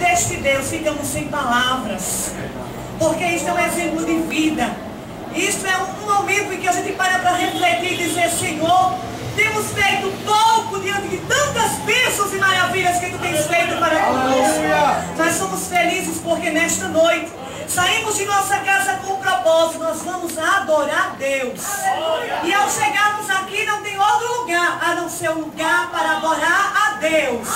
deste Deus, ficamos sem palavras, porque isto é um exemplo de vida. Isto é um momento em que a gente para refletir e dizer: Senhor, temos feito pouco diante de tantas bênçãos e maravilhas que Tu tens feito para conosco. Nós somos felizes porque nesta noite saímos de nossa casa com um propósito: nós vamos adorar Deus. E ao chegarmos aqui não tem outro lugar a não ser um lugar para adorar a Deus.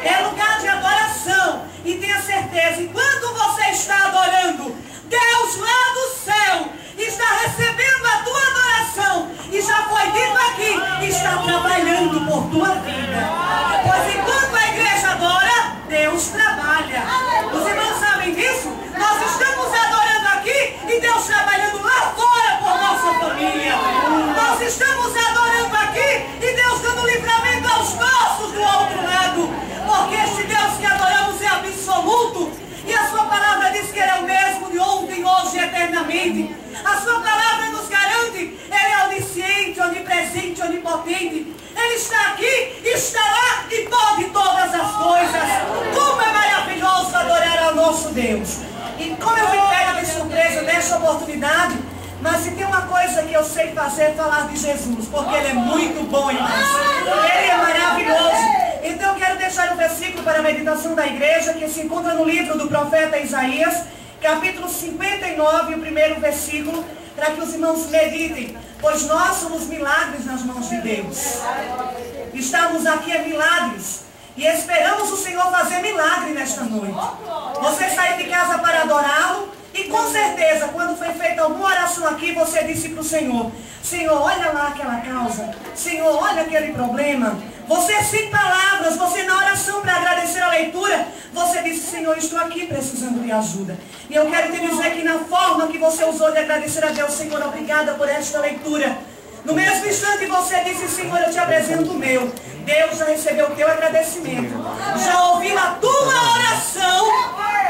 É lugar de adoração. E tenha certeza, enquanto você está adorando, Deus lá do céu está recebendo a tua adoração. E já foi dito aqui, está trabalhando por tua vida. Pois enquanto a igreja adora, Deus trabalha. Os irmãos sabem disso? Nós estamos adorando aqui e Deus trabalhando lá fora por nossa família. Nós estamos adorando aqui e Deus dando livramento aos nossos do outro lado. Porque este Deus que adoramos é absoluto. E a sua palavra diz que Ele é o mesmo de ontem, hoje e eternamente. A sua palavra nos garante: Ele é onisciente, onipresente, onipotente. Ele está aqui, está lá e pode todas as coisas. Como é maravilhoso adorar ao nosso Deus. E como eu fui pega de surpresa nesta oportunidade, mas se tem uma coisa que eu sei fazer é falar de Jesus, porque Ele é muito bom, irmãos. Ele é maravilhoso. Então eu quero deixar um versículo para a meditação da igreja, que se encontra no livro do profeta Isaías, capítulo 59, o primeiro versículo, para que os irmãos meditem. Pois nós somos milagres nas mãos de Deus. Estamos aqui a milagres. E esperamos o Senhor fazer milagre nesta noite. Você saiu de casa para adorá-lo. E com certeza, quando foi feita alguma oração aqui, você disse para o Senhor: Senhor, olha lá aquela causa. Senhor, olha aquele problema. Você sem palavras, você na oração para agradecer a leitura, você disse: Senhor, estou aqui precisando de ajuda. E eu quero te dizer que na forma que você usou de agradecer a Deus: Senhor, obrigada por esta leitura. No mesmo instante você disse: Senhor, eu te apresento o meu. Deus já recebeu o teu agradecimento, já ouviu a tua oração,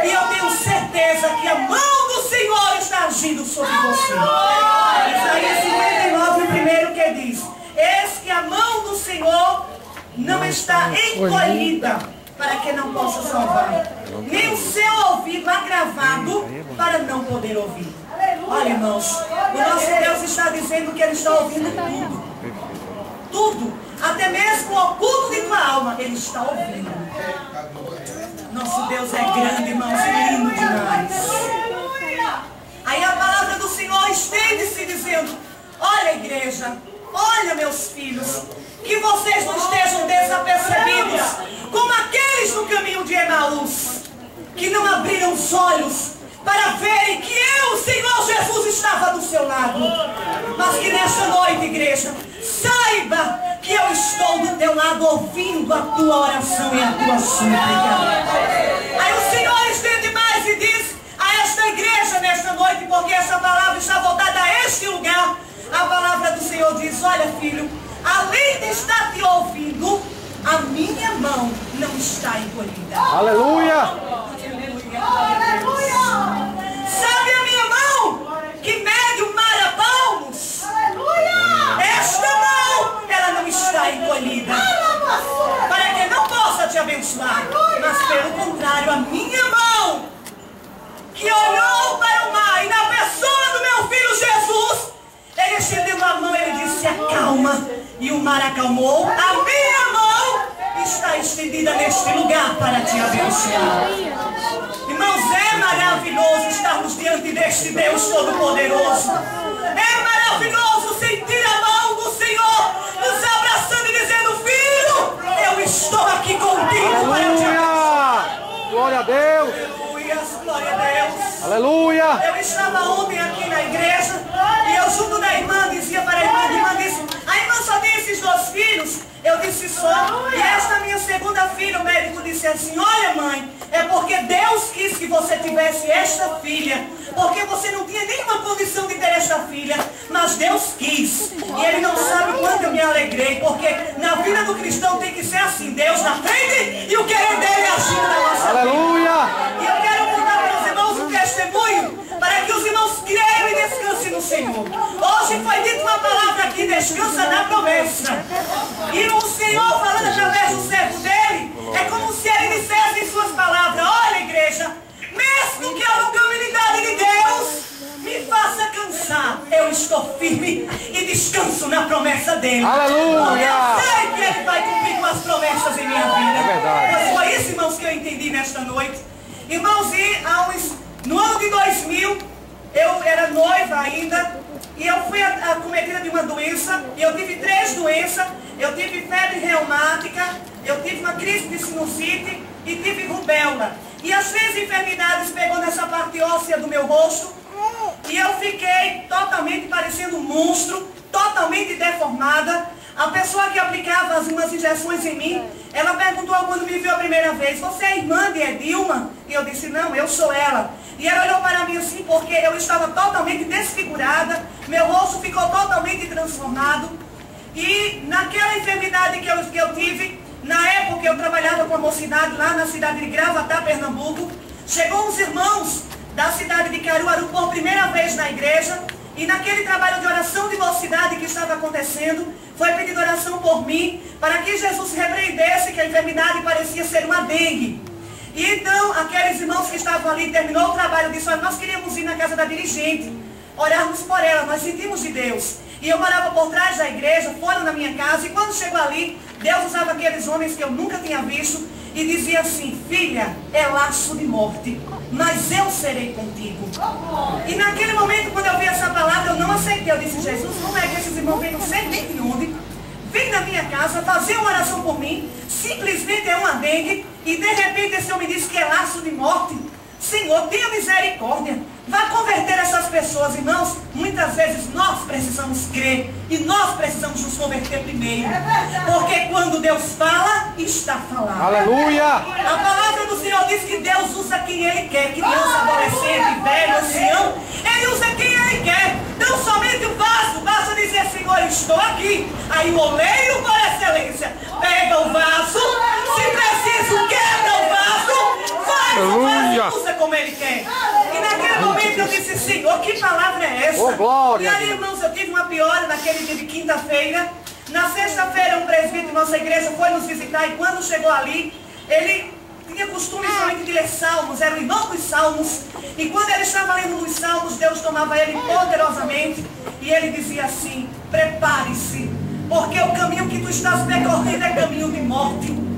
e eu tenho certeza que a mão do Senhor está agindo sobre você. Isaías 59, o primeiro que diz: eis que a mão do Senhor não está encolhida para que não possa salvar, nem o seu ouvido agravado para não poder ouvir. Olha, irmãos, o nosso Deus está dizendo que Ele está ouvindo tudo. Tudo. Até mesmo o oculto de tua alma, Ele está ouvindo. Nosso Deus é grande, irmãos, e lindo demais. Aí a palavra do Senhor estende-se dizendo: olha, igreja, olha, meus filhos, que vocês não estejam desapercebidos como aqueles no caminho de Emaús, que não abriram os olhos para verem que eu, Senhor Jesus, estava do seu lado. Mas que nesta noite, igreja, saiba que eu estou do teu lado, ouvindo a tua oração e a tua súplica. Aí o Senhor estende mais e diz a esta igreja nesta noite, porque essa palavra está voltada a este lugar. A palavra do Senhor diz: olha, filho, além de estar te ouvindo, a minha mão não está encolhida. Aleluia! Aleluia! Sabe a minha mão que mede o mar a palmos? Aleluia! Esta mão, ela não está encolhida para que não possa te abençoar, mas pelo contrário, a minha mão que olhou para o mar, e na pessoa do meu filho Jesus, Ele estendendo a mão, Ele disse: acalma, e o mar acalmou. A minha mão está estendida neste lugar para te abençoar. Irmãos, é maravilhoso estarmos diante deste Deus Todo-Poderoso. É maravilhoso sentir a mão do Senhor nos abraçando e dizendo: filho, eu estou aqui contigo para te abençoar. Glória a Deus! Aleluia, glória a Deus! Aleluia! Eu estava ontem aqui na igreja e eu junto da irmã dizia para a irmã disse: a irmã só tem esses dois filhos? Eu disse: só. E esta minha segunda filha, o médico disse assim: olha, mãe, é porque Deus quis que você tivesse esta filha, porque você não tinha nenhuma condição de ter esta filha, mas Deus quis. E Ele não sabe quanto eu me alegrei, porque na vida do cristão tem que ser assim: Deus na frente e o querer dele agindo na nossa vida. Aleluia! E eu quero contar para os irmãos um testemunho, para que os irmãos creiam e descansem no Senhor. Hoje foi dita uma palavra aqui: descansa na promessa. E o Senhor, falando através do servo dele, é como se Ele dissesse em suas palavras: olha, igreja, mesmo que a longanimidade de Deus me faça cansar, eu estou firme e descanso na promessa dele. Aleluia! Porque eu sei que ele vai cumprir com as promessas em minha vida. É verdade. Mas foi isso, irmãos, que eu entendi nesta noite. Irmãos, no ano de 2000, eu era noiva ainda, e eu fui acometida de uma doença, e eu tive 3 doenças. Eu tive febre reumática, eu tive uma crise de sinusite e tive rubéola. E as 3 enfermidades pegou nessa parte óssea do meu rosto, e eu fiquei totalmente parecendo um monstro, totalmente deformada. A pessoa que aplicava umas injeções em mim, ela perguntou quando me viu a primeira vez: você é irmã de Edilma? E eu disse: não, eu sou ela. E ela olhou para mim assim, porque eu estava totalmente desfigurada, meu rosto ficou totalmente transformado. E naquela enfermidade que eu tive, na época eu trabalhava com a mocidade lá na cidade de Gravatá, Pernambuco. Chegou uns irmãos da cidade de Caruaru por primeira vez na igreja, e naquele trabalho de oração de mocidade que estava acontecendo, foi pedido oração por mim, para que Jesus repreendesse que a enfermidade parecia ser uma dengue. E então, aqueles irmãos que estavam ali, terminou o trabalho, disse: olha, nós queríamos ir na casa da dirigente, orarmos por ela, nós sentimos de Deus. E eu morava por trás da igreja, foram na minha casa, e quando chegou ali, Deus usava aqueles homens que eu nunca tinha visto, e dizia assim: filha, é laço de morte, mas eu serei contigo. E naquele momento, quando eu vi essa palavra, eu não aceitei. Eu disse: Jesus, como é que esses irmãos vêm, não sei nem de onde, vem na minha casa, fazer uma oração por mim, simplesmente é uma dengue, e de repente esse homem disse que é laço de morte. Senhor, tenha misericórdia, vá converter essas pessoas. Irmãos, muitas vezes nós precisamos crer, e nós precisamos nos converter primeiro, porque quando Deus fala, está falado. Aleluia! A palavra do Senhor diz que Deus usa quem Ele quer, criança, adolescente, velho, ancião, Ele usa quem Ele quer. Não somente o vaso, basta dizer: Senhor, estou aqui. Aí o oleiro por excelência pega o vaso, se preciso quebra o vaso, faz o vaso, usa como Ele quer. E naquele momento eu disse: Senhor, que palavra é essa? Oh, glória! E aí, irmãos, eu tive uma piora naquele dia de quinta-feira. Na sexta-feira, um presbítero de nossa igreja foi nos visitar, e quando chegou ali, ele tinha costume somente de ler salmos, era o irmão dos salmos. E quando ele estava lendo os salmos, Deus tomava ele poderosamente, e ele dizia assim: prepare-se, porque o caminho que tu estás percorrendo é caminho de morte.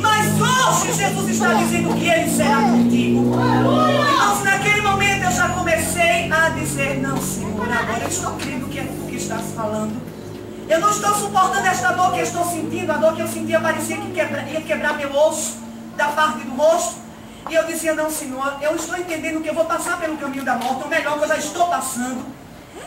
Mas hoje Jesus está dizendo que Ele será contigo. Irmãos, naquele momento eu já comecei a dizer: não, Senhor, agora eu estou crendo que é tu que estás falando. Eu não estou suportando esta dor que eu estou sentindo. A dor que eu sentia parecia que ia quebrar meu osso da parte do rosto. E eu dizia: não, Senhor, eu estou entendendo que eu vou passar pelo caminho da morte, ou melhor, que eu já estou passando.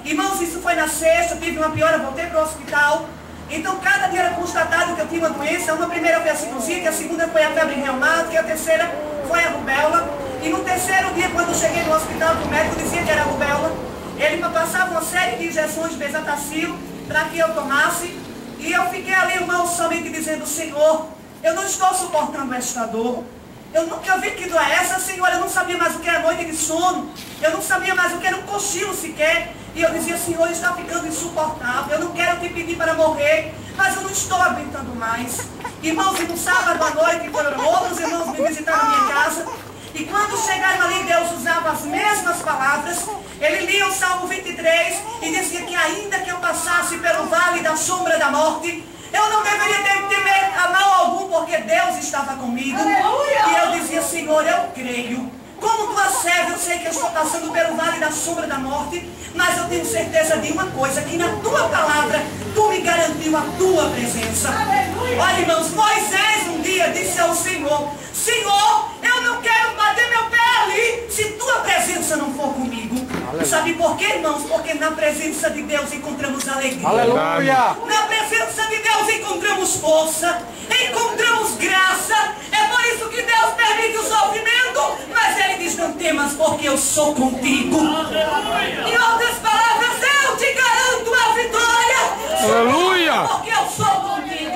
Irmãos, isso foi na sexta, tive uma piora, voltei para o hospital. Então cada dia era constatado que eu tinha uma doença. Uma primeira foi a sinusite, a segunda foi a febre reumática, e a terceira foi a rubéola. E no terceiro dia, quando eu cheguei no hospital, o médico dizia que era rubéola. Ele me passava uma série de injeções de Bezetacil para que eu tomasse. E eu fiquei ali, irmão, somente dizendo: Senhor, eu não estou suportando esta dor. Eu nunca vi que dor é essa, Senhor. Eu não sabia mais o que era noite de sono. Eu não sabia mais o que era um cochilo sequer. E eu dizia: Senhor, está ficando insuportável. Eu não quero te pedir para morrer, mas eu não estou aguentando mais. Irmãos, e no sábado à noite foram outros irmãos me visitar na minha casa. E quando chegaram ali, Deus usava as mesmas palavras. Ele lia o Salmo 23 e dizia que ainda que eu passasse pelo vale da sombra da morte, eu não deveria temer a mal algum, porque Deus estava comigo. E eu dizia: Senhor, eu creio. Como tua serva, eu sei que eu estou passando pelo vale da sombra da morte, mas eu tenho certeza de uma coisa, que na tua palavra, tu me garantiu a tua presença. Olha, irmãos, Moisés um dia disse ao Senhor: Senhor, eu não quero bater meu pé ali, se tua presença não for comigo. Sabe por quê, irmãos? Porque na presença de Deus encontramos alegria. Aleluia! Na presença de Deus encontramos força, encontramos graça. É por isso que Deus permite o sofrimento, mas Ele diz: não temas, porque eu sou contigo. Em outras palavras, eu te garanto a vitória. Aleluia! Porque eu sou contigo.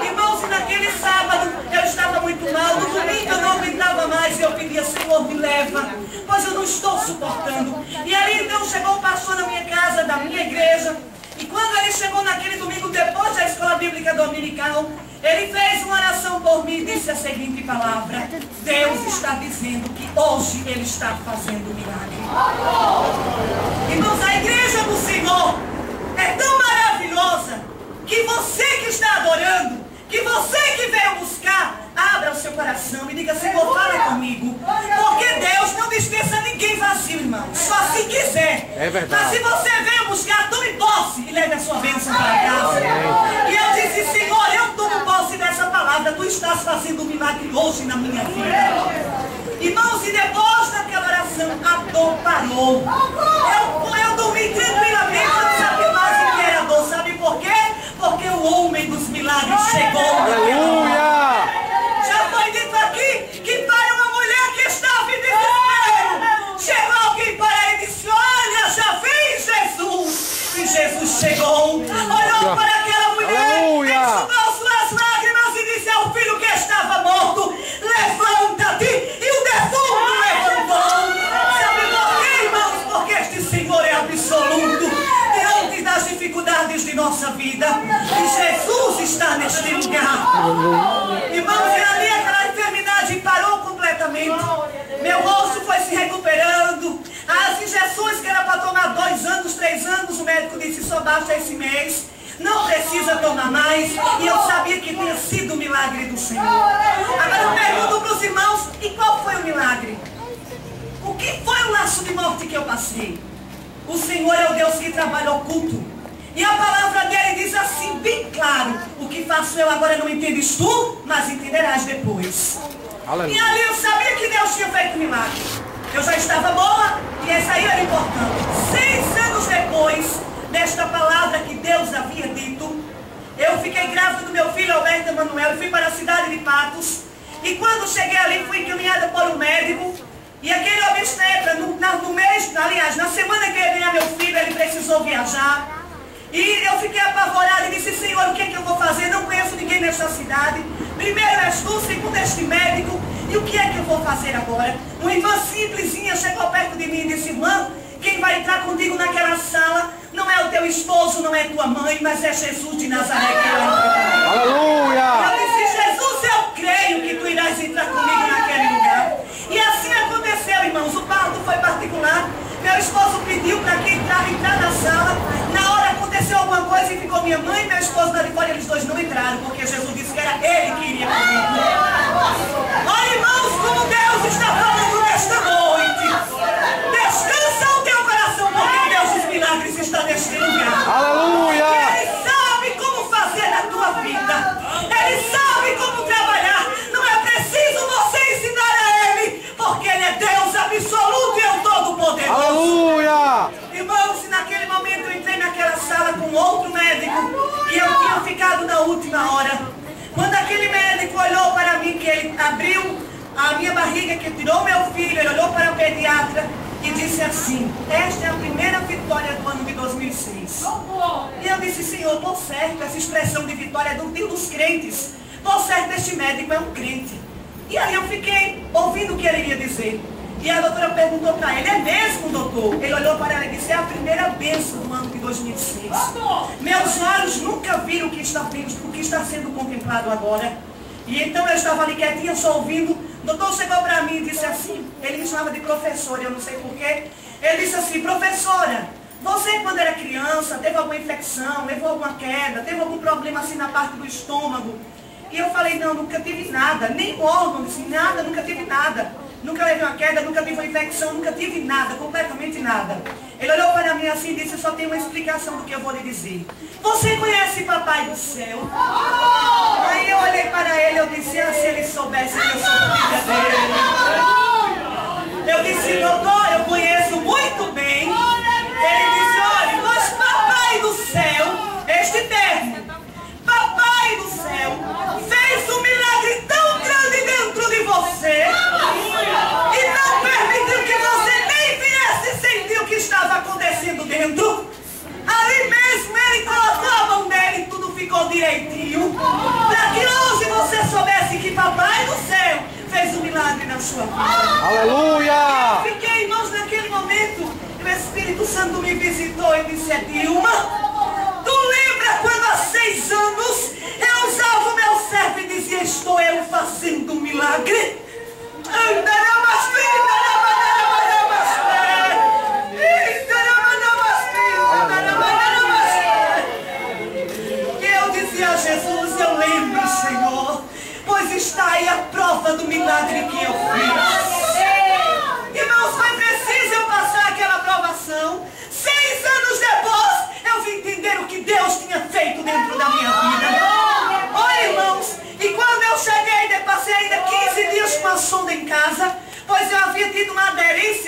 Irmãos, e naquele sábado eu estava muito mal. No domingo eu não aguentava mais e eu pedia: Senhor, me leva, pois eu não estou suportando. E ali então chegou o pastor na minha casa, da minha igreja. E quando ele chegou naquele domingo, depois da escola bíblica dominical, Ele fez uma oração por mim e disse a seguinte palavra: Deus está dizendo que hoje Ele está fazendo um milagre. Irmãos, a igreja do Senhor é tão maravilhosa que você que está adorando, que você que veio buscar, abra o seu coração e diga: Senhor, fala comigo. Porque Deus não dispensa ninguém vazio, irmão. Só se quiser. É verdade. Mas se você veio buscar, tome posse e leve a sua bênção para casa. E eu disse: Senhor, eu tomo posse dessa palavra. Tu estás fazendo um milagre hoje na minha vida. Irmãos, e depois daquela oração, a dor parou. Eu dormi tranquilamente, não sabia mais o que era dor. Sabe por quê? Porque o homem dos milagres chegou. Aleluia! Já foi dito aqui que para uma mulher que estava em desespero, chegou alguém para ele e disse: olha, já vem Jesus. E Jesus chegou, olhou para aquela mulher, enxugou suas lágrimas e disse ao filho que estava morto: levanta-te. E o defunto levantou. Sabe por quê, irmãos? Porque este Senhor é absoluto diante das dificuldades de nossa vida. E Jesus está neste lugar. Irmãos, e ali aquela enfermidade parou completamente. Meu rosto foi se recuperando. As injeções que era para tomar 2 anos, 3 anos, o médico disse: só basta esse mês. Não precisa tomar mais. E eu sabia que tinha sido o milagre do Senhor. Agora eu pergunto para os irmãos: e qual foi o milagre? O que foi o laço de morte que eu passei? O Senhor é o Deus que trabalha oculto. E a palavra dele diz assim, bem claro: o que faço eu agora não entendes tu, mas entenderás depois. Aleluia. E ali eu sabia que Deus tinha feito milagre. Eu já estava boa e essa aí era importante. 6 anos depois desta palavra que Deus havia dito, eu fiquei grávida do meu filho Alberto Emanuel e fui para a cidade de Patos. E quando cheguei ali, fui encaminhada por um médico. E aquele obstetra, na semana que ia ganhar meu filho, ele precisou viajar. E eu fiquei apavorada e disse: Senhor, o que é que eu vou fazer? Não conheço ninguém nesta cidade. Primeiro és tu, segundo este médico. E o que é que eu vou fazer agora? Uma irmã simplesinha chegou perto de mim e disse: irmã, quem vai entrar contigo naquela sala não é o teu esposo, não é tua mãe, mas é Jesus de Nazaré que vai entrar. Aleluia! Eu disse: Jesus, eu creio que tu irás entrar comigo naquele lugar. E assim aconteceu, irmãos. O parto foi particular. Meu esposo pediu para que entrar na sala. Na hora aconteceu alguma coisa e ficou minha mãe e meu esposo lá de fora. Eles dois não entraram, porque Jesus disse que era ele que iria comigo. Olha, irmãos, como Deus está falando nesta noite. Descansa o teu coração, porque o Deus dos milagres está neste lugar. Aleluia! E Ele sabe como fazer na tua vida. Ele sabe como trabalhar. Não é preciso você ensinar a Ele, porque Ele é Deus absoluto e é o Todo-Poderoso. Aleluia! Irmãos, naquele momento eu entrei naquela sala com outro médico e eu tinha ficado na última hora. Quando aquele médico olhou para mim, que ele abriu a minha barriga, que tirou meu filho, ele olhou para a pediatra e disse assim: esta é a primeira vitória do ano de 2006. E eu disse: Senhor, estou certo, essa expressão de vitória é do Deus dos crentes. Estou certo, este médico é um crente. E aí eu fiquei ouvindo o que ele ia dizer. E a doutora perguntou para ele: é mesmo, doutor? Ele olhou para ela e disse: é a primeira bênção do ano de 2006. Meus olhos nunca viram o que está sendo contemplado agora. E então eu estava ali quietinha, só ouvindo. O doutor chegou para mim e disse assim, ele me chamava de professora, eu não sei porquê. Ele disse assim: professora, você quando era criança teve alguma infecção, levou alguma queda, teve algum problema assim na parte do estômago? E eu falei: não, nunca tive nada, nem órgão, assim, nada, nunca tive nada. Nunca levei uma queda, nunca tive uma infecção, nunca tive nada, completamente nada. Ele olhou para mim assim e disse: só tem uma explicação do que eu vou lhe dizer. Você conhece Papai do Céu? Aí eu olhei para ele, eu disse: ah, se ele soubesse que eu sou filha dele. Eu disse: doutor, eu conheço muito bem. Ele disse: olha, mas Papai do Céu, este termo, Papai do Céu, fez um milagre tão grande dentro de você e não permitiu que você nem viesse sentir o que estava acontecendo dentro. Ali mesmo ele colocou a mão dele e tudo ficou direitinho, para que hoje você soubesse que Papai do Céu fez um milagre na sua vida. Aleluia! Eu fiquei, irmãos, naquele momento o Espírito Santo me visitou e disse: Dilma, tu lembra quando há 6 anos eu usava o meu cérebro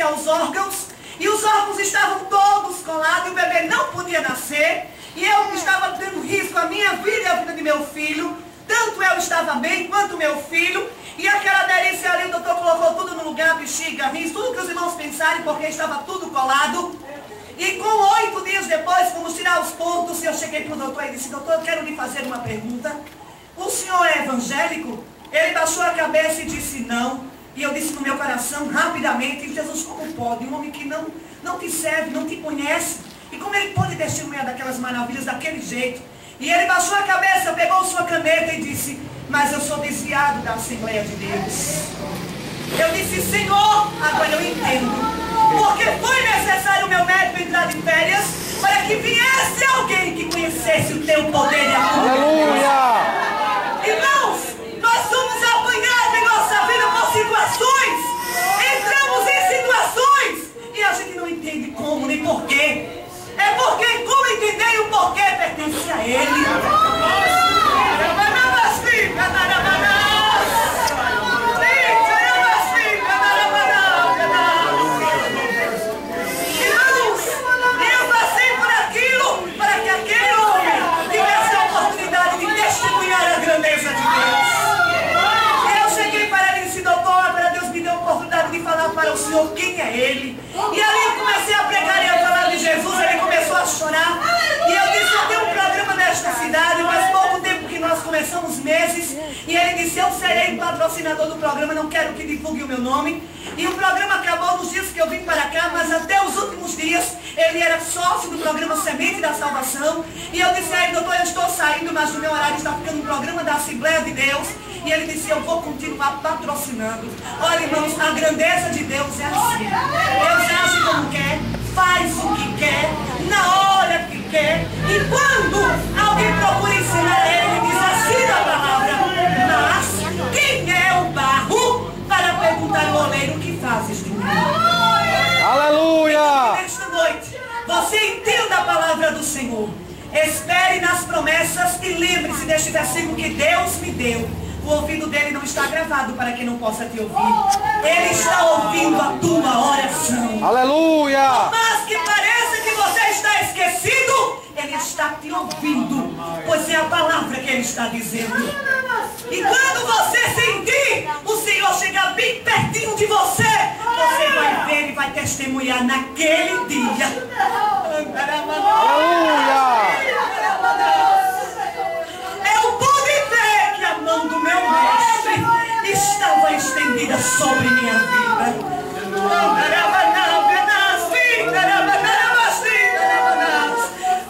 aos órgãos, e os órgãos estavam todos colados, e o bebê não podia nascer, e eu estava tendo risco a minha vida e a vida de meu filho. Tanto eu estava bem, quanto meu filho. E aquela delícia ali, o doutor colocou tudo no lugar, bexiga, rins, tudo que os irmãos pensarem, porque estava tudo colado. E com 8 dias depois, fomos tirar os pontos, e eu cheguei para o doutor e disse: doutor, eu quero lhe fazer uma pergunta. O senhor é evangélico? Ele baixou a cabeça e disse: não. E eu disse no meu coração, rapidamente: Jesus, como pode? Um homem que não te serve, não te conhece. E como ele pode testemunhar daquelas maravilhas daquele jeito? E ele baixou a cabeça, pegou sua caneta e disse: mas eu sou desviado da Assembleia de Deus. Eu disse: Senhor, agora eu entendo. Porque foi necessário o meu médico entrar de férias para que viesse alguém que conhecesse o teu poder e a tua Aleluia! Irmãos, nós somos apanhados em nossa vida por situações. Entramos em situações e a gente não entende como nem porquê. É porque como entender o porquê pertence a Ele. Irmãos, eu passei por aquilo para que aquele homem tivesse a oportunidade de testemunhar a grandeza de Deus. Eu cheguei para ele e disse: doutor, para Deus me deu a oportunidade de falar para o Senhor quem é Ele. E ali eu comecei a pregar e a falar de Jesus. Ele começou a chorar. E eu disse: eu tenho um programa nesta cidade, faz pouco tempo que nós começamos meses. E ele disse: eu serei patrocinador do programa, não quero que divulgue o meu nome. E o programa acabou nos dias que eu vim para cá, mas até os últimos dias ele era sócio do programa Semente da Salvação. E eu disse a ele: doutor, eu estou saindo, mas o meu horário está ficando no programa da Assembleia de Deus. E ele disse: eu vou continuar patrocinando. Olha, irmãos, a grandeza de Deus é assim. Deus age como quer, faz o que quer, na hora que quer. E quando alguém procura ensinar ele, diz assim na palavra: mas quem é o barro para perguntar ao oleiro: o que fazes de mim? Aleluia! Nesta noite, você entenda a palavra do Senhor. Espere nas promessas e lembre-se deste versículo que Deus me deu. O ouvido dele não está gravado para que não possa te ouvir. Ele está ouvindo a tua oração. Aleluia! Mas que pareça que você está esquecido, ele está te ouvindo, pois é a palavra que ele está dizendo. E quando você sentir o Senhor chegar bem pertinho de você, você vai ver e vai testemunhar naquele dia. Aleluia! Eu pude ver que a mão do meu mestre estava estendida sobre minha vida.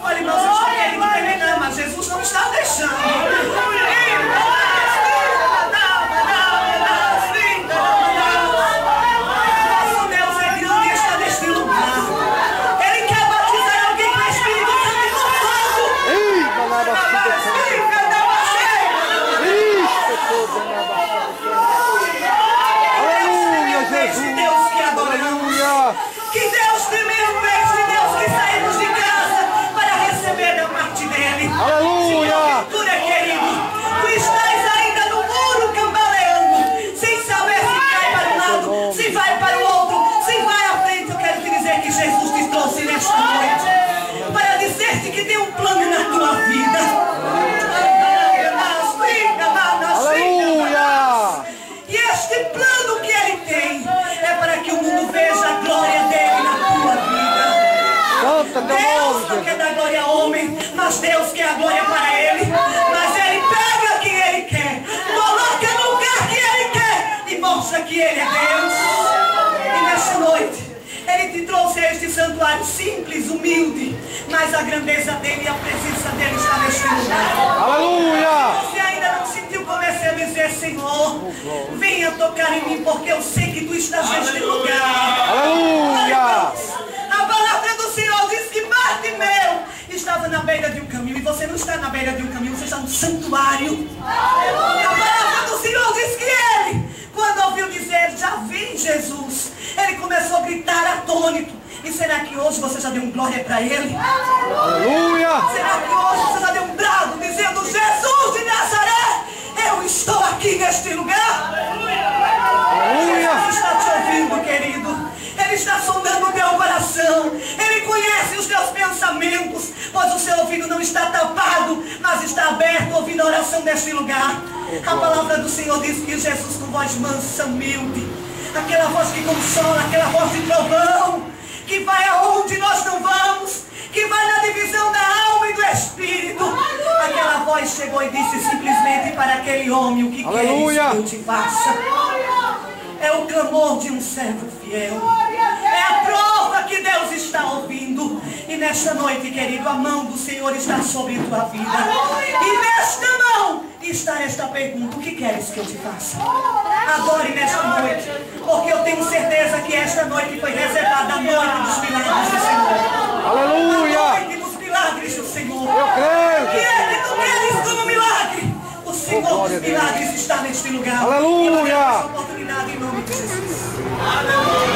Olha, irmãos, eu estou querendo terminar, mas Jesus não está deixando. Nosso Deus é grande e está neste lugar. Ele quer batizar alguém com o Espírito Santo e com fogo. Aleluia, Jesus! Deus que adoramos. Aleluia! Que Deus tremendo, este Deus que saímos de casa para receber da parte dele. Aleluia! Cura, querido, tu estás ainda no muro cambaleando, sem saber se cai para um lado, se vai para o outro, se vai à frente. Eu quero te dizer que Jesus te trouxe nesta noite para dizer-te que tem um plano na tua vida. Aleluia! E este plano que ele tem é para que o mundo veja a glória dele na tua vida. Santa teu Deus nome, não quer dar glória a homem, mas Deus quer a glória para ele. Mas ele pega quem ele quer, coloca no lugar que ele quer e mostra que ele é Deus. E nesta noite ele te trouxe a este santuário simples, humilde, mas a grandeza dele e a presença dele está neste lugar. Aleluia! Você ainda não sentiu, comecei a dizer: Senhor, venha tocar em mim, porque eu sei que tu estás neste lugar. Aleluia! A palavra do Senhor diz que Bartimeu estava na beira de um caminho. E você não está na beira de um caminho, você está no santuário. A palavra do Senhor diz que ele, quando ouviu dizer: já vem Jesus, ele começou a gritar atônito. E será que hoje você já deu um glória para ele? Aleluia! Será que hoje você já deu um brado dizendo: Jesus de Nazaré, eu estou aqui neste lugar? Aleluia! Ele está te ouvindo, querido. Ele está seu ouvido não está tapado, mas está aberto, ouvindo a oração deste lugar. A palavra do Senhor diz que Jesus, com voz mansa, humilde, aquela voz que consola, aquela voz de trovão, que vai aonde nós não vamos, que vai na divisão da alma e do espírito. Aquela voz chegou e disse simplesmente para aquele homem: o que queres que eu te faça? É o clamor de um servo fiel. É a prova que Deus está ouvindo. E nesta noite, querido, a mão do Senhor está sobre a tua vida. E nesta mão está esta pergunta: o que queres que eu te faça? Adore nesta noite, porque eu tenho certeza que esta noite foi reservada a noite dos milagres do Senhor. Aleluia! A noite dos milagres do Senhor. Eu creio. O que é que tu queres como milagre? O Senhor dos milagres está neste lugar. Aleluia! E eu quero essa oportunidade em nome de Jesus. Aleluia!